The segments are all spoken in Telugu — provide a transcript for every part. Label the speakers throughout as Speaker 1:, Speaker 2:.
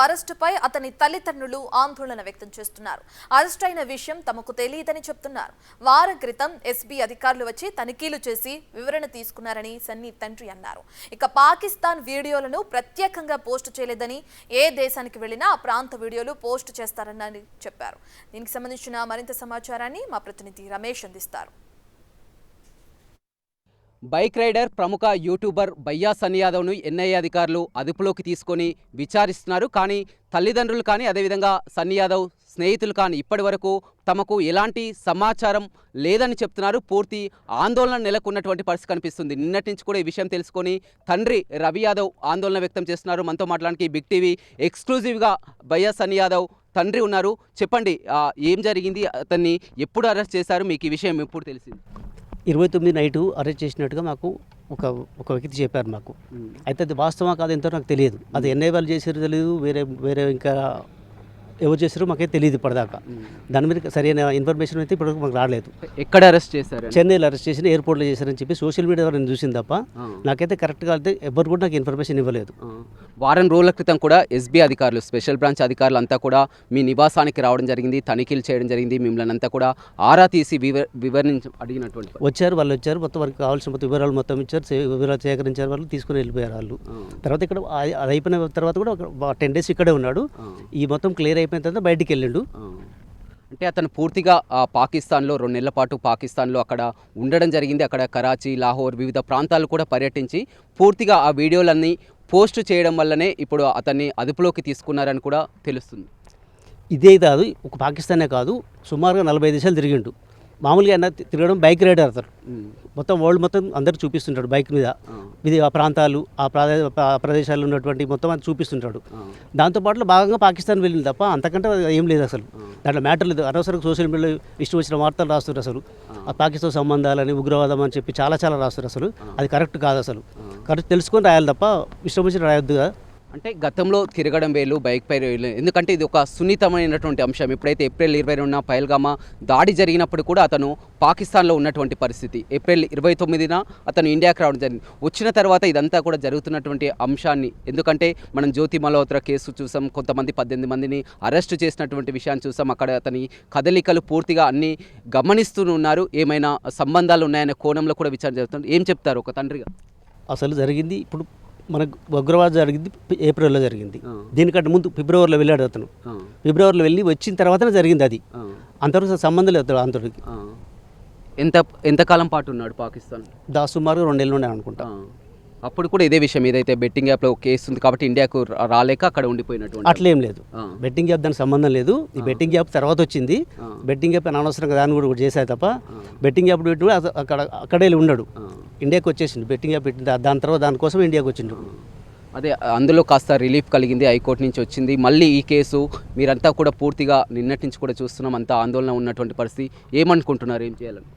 Speaker 1: అరెస్టుపై అతని తల్లిదండ్రులు ఆందోళన వ్యక్తం చేస్తున్నారు. అరెస్ట్ అయిన విషయం తమకు తెలియదని చెప్తున్నారు. వారం క్రితం ఎస్బీ అధికారులు వచ్చి తనిఖీలు చేసి వివరణ తీసుకున్నారని సన్నీ తండ్రి అన్నారు. ఇక పాకిస్తాన్ వీడియోలను ప్రత్యేకంగా పోస్టు చేయలేదని, ఏ దేశానికి వెళ్లినా ఆ ప్రాంత వీడియోలు పోస్టు చేస్తారని చెప్పారు. దీనికి సంబంధించిన మరింత సమాచారాన్ని మా ప్రతినిధి రమేష్ అందిస్తారు.
Speaker 2: బైక్ రైడర్ ప్రముఖ యూట్యూబర్ బయ్యా సన్నీ యాదవ్ను ఎన్ఐఏ అధికారులు అదుపులోకి తీసుకొని విచారిస్తున్నారు. కానీ తల్లిదండ్రులు కానీ అదేవిధంగా సన్నీ యాదవ్ స్నేహితులు కానీ ఇప్పటి వరకు తమకు ఎలాంటి సమాచారం లేదని చెప్తున్నారు. పూర్తి ఆందోళన నెలకొన్నటువంటి పరిస్థితి కనిపిస్తుంది. నిన్నటి నుంచి కూడా ఈ విషయం తెలుసుకొని తండ్రి రవి యాదవ్ ఆందోళన వ్యక్తం చేస్తున్నారు. మనతో మాట్లాడడానికి బిగ్ టీవీ ఎక్స్క్లూజివ్గా బయ్యా సన్నీ యాదవ్ తండ్రి ఉన్నారు. చెప్పండి, ఏం జరిగింది, అతన్ని ఎప్పుడు అరెస్ట్ చేశారు, మీకు ఈ విషయం ఎప్పుడు తెలిసింది?
Speaker 3: 29 నైటు అరెస్ట్ చేసినట్టుగా మాకు ఒక వ్యక్తి చెప్పారు మాకు. అయితే అది వాస్తవం కాదు ఎంతో నాకు తెలియదు. అది ఎన్ఐ వాళ్ళు చేసారో తెలియదు, వేరే ఇంకా ఎవరు చేసారో మాకైతే తెలియదు ఇప్పటిదాకా. దాని మీద సరైన ఇన్ఫర్మేషన్ అయితే ఇప్పటివరకు మాకు రాలేదు.
Speaker 2: ఎక్కడ అరెస్ట్ చేశారు?
Speaker 3: చెన్నైలో అరెస్ట్ చేసి ఎయిర్పోర్ట్లో చేశారని చెప్పి సోషల్ మీడియా నేను చూసింది తప్ప నాకైతే కరెక్ట్గా అయితే ఎవరు కూడా నాకు ఇన్ఫర్మేషన్ ఇవ్వలేదు.
Speaker 2: వారం రోజుల క్రితం కూడా ఎస్బీ అధికారులు, స్పెషల్ బ్రాంచ్ అధికారులు అంతా కూడా మీ నివాసానికి రావడం జరిగింది, తనిఖీలు చేయడం జరిగింది. మిమ్మల్ని అంతా కూడా ఆరా తీసి వివరించి అడిగినటువంటి
Speaker 3: వాళ్ళు వచ్చారు, మొత్తం వారికి కావాల్సిన మొత్తం వివరాలు మొత్తం ఇచ్చారు, వివరాలు సేకరించారు, వాళ్ళు తీసుకుని వెళ్ళిపోయారు వాళ్ళు. తర్వాత ఇక్కడ అది అయిపోయిన తర్వాత కూడా 10 days ఇక్కడే ఉన్నాడు. ఈ మొత్తం క్లియర్ అయిపోయిన తర్వాత బయటికి వెళ్ళిండు.
Speaker 2: అంటే అతను పూర్తిగా పాకిస్తాన్లో 2 నెలల పాటు పాకిస్తాన్లో అక్కడ ఉండడం జరిగింది. అక్కడ కరాచీ, లాహోర్ వివిధ ప్రాంతాలు కూడా పర్యటించి పూర్తిగా ఆ వీడియోలన్నీ పోస్ట్ చేయడం వల్లనే ఇప్పుడు అతన్ని అదుపులోకి తీసుకున్నారని కూడా తెలుస్తుంది.
Speaker 3: ఇదే కాదు, ఒక పాకిస్తానే కాదు, సుమారుగా 45 దేశాలు తిరిగిండు. మామూలుగా అన్న తిరగడం బైక్ రైడర్ అతను. మొత్తం వరల్డ్ మొత్తం అందరికి చూపిస్తుంటాడు బైక్ మీద. ఇది ఆ ప్రాంతాలు, ఆ ప్రదేశాల్లో ఉన్నటువంటి మొత్తం అది చూపిస్తుంటాడు. దాంతోపాటు భాగంగా పాకిస్తాన్ వెళ్ళింది తప్ప అంతకంటే ఏం లేదు అసలు. దాంట్లో మ్యాటర్ లేదు. అనవసరంగా సోషల్ మీడియాలో ఇష్టం వచ్చిన వార్తలు రాస్తున్నారు. అసలు ఆ పాకిస్తాన్ సంబంధాలని, ఉగ్రవాదం అని చెప్పి చాలా రాస్తున్నారు. అసలు అది కరెక్ట్ కాదు. అసలు కరెక్ట్ తెలుసుకొని రాయాలి తప్ప ఇష్టం వచ్చిన రాయొద్దుగా.
Speaker 2: అంటే గతంలో తిరగడం వేలు, బైక్ పై వేలు, ఎందుకంటే ఇది ఒక సున్నితమైనటువంటి అంశం. ఎప్పుడైతే ఏప్రిల్ 22న పహల్గామా దాడి జరిగినప్పుడు కూడా అతను పాకిస్తాన్లో ఉన్నటువంటి పరిస్థితి. ఏప్రిల్ 29న అతను ఇండియాకి రావడం జరిగింది. వచ్చిన తర్వాత ఇదంతా కూడా జరుగుతున్నటువంటి అంశాన్ని, ఎందుకంటే మనం జ్యోతి మల్హోత్రా కేసు చూసాం, కొంతమంది 18 మందిని అరెస్ట్ చేసినటువంటి విషయాన్ని చూసాం. అక్కడ అతని కదలికలు పూర్తిగా అన్నీ గమనిస్తూ ఉన్నారు. ఏమైనా సంబంధాలు ఉన్నాయనే కోణంలో కూడా విచారణ జరుగుతుంది. ఏం చెప్తారు ఒక తండ్రిగా?
Speaker 3: అసలు జరిగింది ఇప్పుడు మనకు ఉగ్రవాదం జరిగింది ఏప్రిల్లో జరిగింది. దీనికంటే ముందు ఫిబ్రవరిలో వెళ్ళాడు అతను. ఫిబ్రవరిలో వెళ్ళి వచ్చిన తర్వాతనే జరిగింది అది. అంతవరకు సంబంధం లేదు అంతటికి.
Speaker 2: ఎంతకాలం పాటు ఉన్నాడు పాకిస్తాన్?
Speaker 3: సుమారుగా 2 నెలలు ఉన్నాయి అనుకుంటా.
Speaker 2: అప్పుడు కూడా ఇదే విషయం, ఏదైతే బెట్టింగ్ యాప్లో కేసు ఉంది కాబట్టి ఇండియాకు రాలేక అక్కడ ఉండిపోయినట్టు.
Speaker 3: అట్లేం లేదు, బెట్టింగ్ యాప్ దానికి సంబంధం లేదు. ఈ బెట్టింగ్ యాప్ తర్వాత వచ్చింది. బెట్టింగ్ యాప్ అనవసరంగా దాన్ని కూడా చేశారు తప్ప బెట్టింగ్ యాప్ పెట్టి అక్కడే ఉన్నాడు. ఇండియాకి వచ్చేసింది బెట్టింగ్ యాప్ పెట్టింది. దాని తర్వాత దానికోసం ఇండియాకి వచ్చిండు.
Speaker 2: అదే అందులో కాస్త రిలీఫ్ కలిగింది, హైకోర్టు నుంచి వచ్చింది. మళ్ళీ ఈ కేసు మీరంతా కూడా పూర్తిగా నిన్నటి నుంచి కూడా చూస్తున్నాం, అంతా ఆందోళన ఉన్నటువంటి పరిస్థితి. ఏమనుకుంటున్నారు, ఏం చేయాలని?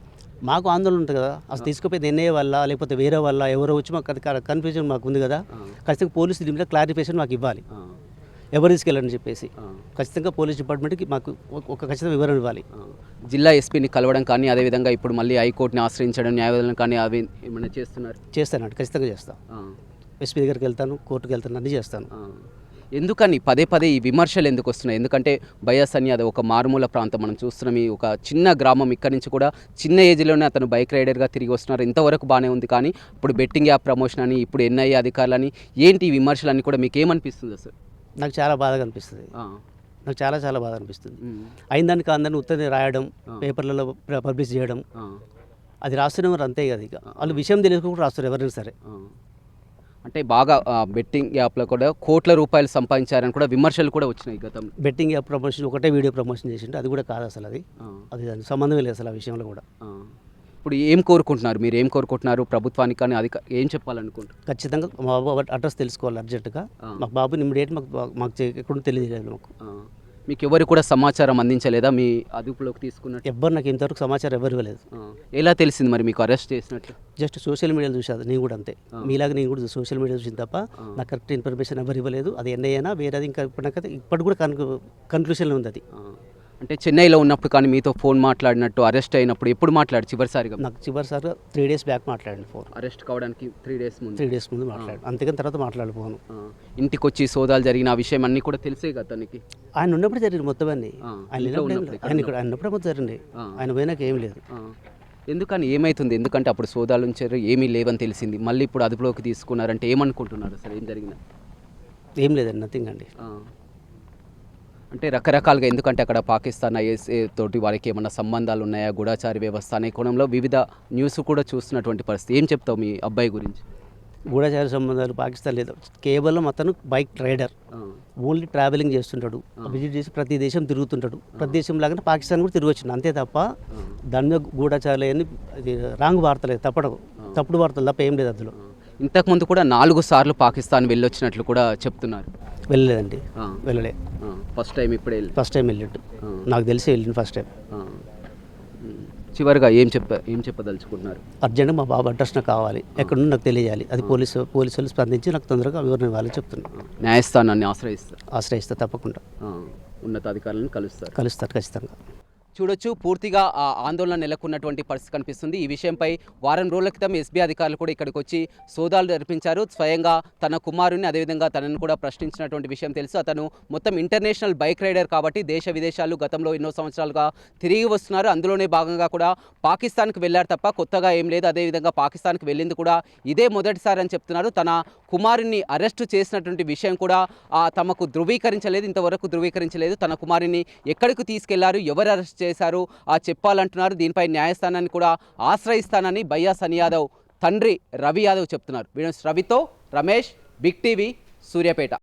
Speaker 3: మాకు ఆందోళన ఉంటుంది కదా. అసలు తీసుకుపోయింది ఎన్ఐఏ వల్ల లేకపోతే వేరే వల్ల ఎవరో వచ్చి మాకు కన్ఫ్యూజన్ మాకు ఉంది కదా. ఖచ్చితంగా పోలీసు దీని మీద క్లారిఫికేషన్ మాకు ఇవ్వాలి. ఎవరు తీసుకెళ్ళని చెప్పేసి ఖచ్చితంగా పోలీస్ డిపార్ట్మెంట్కి మాకు ఒక ఖచ్చితంగా వివరణ ఇవ్వాలి.
Speaker 2: జిల్లా ఎస్పీని కలవడం కానీ, అదేవిధంగా ఇప్పుడు మళ్ళీ హైకోర్టుని ఆశ్రయించడం, న్యాయవాదులను కానీ అవి ఏమైనా
Speaker 3: చేస్తానండి. ఖచ్చితంగా చేస్తాను. ఎస్పీ దగ్గరికి వెళ్తాను, కోర్టుకు వెళ్తాను, అన్నీ చేస్తాను.
Speaker 2: ఎందుకని పదే ఈ విమర్శలు ఎందుకు వస్తున్నాయి? ఎందుకంటే బయ్యా సన్నీ యాదవ్ ఒక మారుమూల ప్రాంతం, మనం చూస్తున్నాం. ఈ ఒక చిన్న గ్రామం, ఇక్కడి నుంచి కూడా చిన్న ఏజ్లోనే అతను బైక్ రైడర్గా తిరిగి వస్తున్నారు. ఇంతవరకు బాగానే ఉంది. కానీ ఇప్పుడు బెట్టింగ్ యాప్ ప్రమోషన్ అని, ఇప్పుడు ఎన్ఐఏ అధికారులని, ఏంటి ఈ విమర్శలన్నీ కూడా మీకు ఏమనిపిస్తుంది అసలు?
Speaker 3: నాకు చాలా బాధగా అనిపిస్తుంది. నాకు చాలా బాధ అనిపిస్తుంది. అయిందానికి అందరిని ఉత్తరం రాయడం, పేపర్లలో పబ్లిష్ చేయడం, అది రాస్తున్నవారు అంతే కదా. ఇక వాళ్ళు విషయం తెలియకుండా రాస్తారు ఎవరైనా సరే.
Speaker 2: అంటే బాగా బెట్టింగ్ యాప్లో కూడా కోట్ల రూపాయలు సంపాదించారని కూడా విమర్శలు కూడా వచ్చినాయి గతంలో.
Speaker 3: బెట్టింగ్ యాప్ ప్రమోషన్ ఒకటే వీడియో ప్రమోషన్ చేసిండు, అది కూడా కాదు అసలు. అది సంబంధమే లేదు అసలు ఆ విషయంలో కూడా.
Speaker 2: ఇప్పుడు ఏం కోరుకుంటున్నారు, మీరు ఏం కోరుకుంటున్నారు ప్రభుత్వానికి కానీ, అది ఏం చెప్పాలనుకుంటున్నారు?
Speaker 3: ఖచ్చితంగా మా బాబు అడ్రస్ తెలుసుకోవాలి అర్జెంటుగా. మా బాబుని ఇమ్మీడియట్ మాకు ఎక్కడ తెలియజేయాలి.
Speaker 2: మీకు ఎవరు కూడా సమాచారం అందించలేదా మీ అదుపులోకి తీసుకున్నట్టు?
Speaker 3: ఎవ్వరు నాకు ఇంతవరకు సమాచారం ఎవరు ఇవ్వలేదు.
Speaker 2: ఎలా తెలిసింది మరి మీకు అరెస్ట్ చేసినట్టు?
Speaker 3: జస్ట్ సోషల్ మీడియాలో చూసాను, నేను కూడా అంతే. మీలాగా నేను కూడా సోషల్ మీడియా చూసిన తప్ప నాకు కరెక్ట్ ఇన్ఫర్మేషన్ ఎవరు ఇవ్వలేదు. అది ఎన్ఐఏనా వేరేది ఇంకా ఇప్పటికి కూడా కన్క్లూషన్లో ఉంది అది.
Speaker 2: అంటే చెన్నైలో ఉన్నప్పుడు కానీ మీతో ఫోన్ మాట్లాడినట్టు అరెస్ట్ అయినప్పుడు ఎప్పుడు మాట్లాడు చివరిసారిగా?
Speaker 3: నాకు చివరిసారిగా 3 days బ్యాక్ మాట్లాడండి ఫోన్.
Speaker 2: అరెస్ట్ కావడానికి 3 days ముందు.
Speaker 3: 3 days ముందు మాట్లాడు, అంతకని తర్వాత మాట్లాడిపోను.
Speaker 2: ఇంటికి వచ్చి సోదాలు జరిగిన ఆ విషయం అన్నీ కూడా తెలిసే కదా తనకి.
Speaker 3: ఆయన ఉన్నప్పుడు జరిగింది మొత్తం అన్నీ. ఆయన
Speaker 2: ఇంట్లో
Speaker 3: ఉన్నప్పుడు
Speaker 2: ఉన్నప్పుడు,
Speaker 3: ఆయన ఇక్కడ ఆయన ఉన్నప్పుడు మొత్తం జరిగింది. ఆయన పోయినాక ఏం లేదు.
Speaker 2: ఎందుకని ఏమవుతుంది? ఎందుకంటే అప్పుడు సోదాలు ఉంచారు, ఏమీ లేవని తెలిసింది, మళ్ళీ ఇప్పుడు అదుపులోకి తీసుకున్నారంటే ఏమనుకుంటున్నారు అసలు ఏం జరిగింది?
Speaker 3: ఏం లేదండి, నథింగ్ అండి.
Speaker 2: అంటే రకరకాలుగా, ఎందుకంటే అక్కడ పాకిస్తాన్ ఐఎస్ఏ తోటి వారికి ఏమన్నా సంబంధాలు ఉన్నాయా, గూఢచారి వ్యవస్థ అనే కోణంలో వివిధ న్యూస్ కూడా చూస్తున్నటువంటి పరిస్థితి. ఏం చెప్తావు మీ అబ్బాయి గురించి?
Speaker 3: గూఢచారి సంబంధాలు పాకిస్తాన్ లేదు, కేవలం అతను బైక్ రైడర్, ఓన్లీ ట్రావెలింగ్ చేస్తుంటాడు, విజిట్ చేసి ప్రతి దేశం తిరుగుతుంటాడు. ప్రతి దేశం లాగానే పాకిస్తాన్ కూడా తిరిగి వచ్చిండు, అంతే తప్ప దాని మీద గూఢచారులు అని రాంగ్ వార్తలేదు, తప్పుడు వార్తలు తప్ప ఏం లేదు అందులో.
Speaker 2: ఇంతకుముందు కూడా 4 సార్లు పాకిస్తాన్ వెళ్ళొచ్చినట్లు కూడా చెప్తున్నారు.
Speaker 3: వెళ్ళలేదండి, వెళ్ళలే.
Speaker 2: ఫస్ట్ టైం ఇప్పుడే
Speaker 3: ఫస్ట్ టైం వెళ్ళిండు, నాకు తెలిసి వెళ్ళింది ఫస్ట్ టైం.
Speaker 2: చివరిగా ఏం చెప్పదలుచుకుంటున్నారు?
Speaker 3: అర్జెంట్గా మా బాబు అడ్రస్ నాకు కావాలి, ఎక్కడుందో నాకు తెలియాలి, అది పోలీసులు స్పందించి నాకు తొందరగా వివరణ ఇవ్వాలని చెప్తున్నాను.
Speaker 2: న్యాయస్థానాన్ని
Speaker 3: ఆశ్రయిస్తా తప్పకుండా.
Speaker 2: ఉన్నతాధికారులను కలుస్తారు
Speaker 3: ఖచ్చితంగా.
Speaker 2: చూడొచ్చు, పూర్తిగా ఆ ఆందోళన నెలకొన్నటువంటి పరిస్థితి కనిపిస్తుంది. ఈ విషయంపై వారం రోజుల క్రితం ఎస్బీ అధికారులు కూడా ఇక్కడికి వచ్చి సోదాలు జరిపించారు. స్వయంగా తన కుమారుని, అదేవిధంగా తనను కూడా ప్రశ్నించినటువంటి విషయం తెలుసు. అతను మొత్తం ఇంటర్నేషనల్ బైక్ రైడర్ కాబట్టి దేశ విదేశాలు గతంలో ఎన్నో సంవత్సరాలుగా తిరిగి వస్తున్నారు. అందులోనే భాగంగా కూడా పాకిస్తాన్కి వెళ్ళారు తప్ప కొత్తగా ఏం లేదు. అదేవిధంగా పాకిస్తాన్కి వెళ్ళింది కూడా ఇదే మొదటిసారి అని చెప్తున్నారు. తన కుమారుని అరెస్టు చేసినటువంటి విషయం కూడా తమకు ధృవీకరించలేదు, ఇంతవరకు ధృవీకరించలేదు. తన కుమారుని ఎక్కడికి తీసుకెళ్లారు, ఎవరు అరెస్ట్ చేశారు చెప్పాలంటున్నారు. దీనిపై న్యాయస్థానాన్ని కూడా ఆశ్రయిస్తానని బయ్యా సని యాదవ్ తండ్రి రవి యాదవ్ చెప్తున్నారు. రవితో రమేష్, బిగ్ టీవీ, సూర్యాపేట.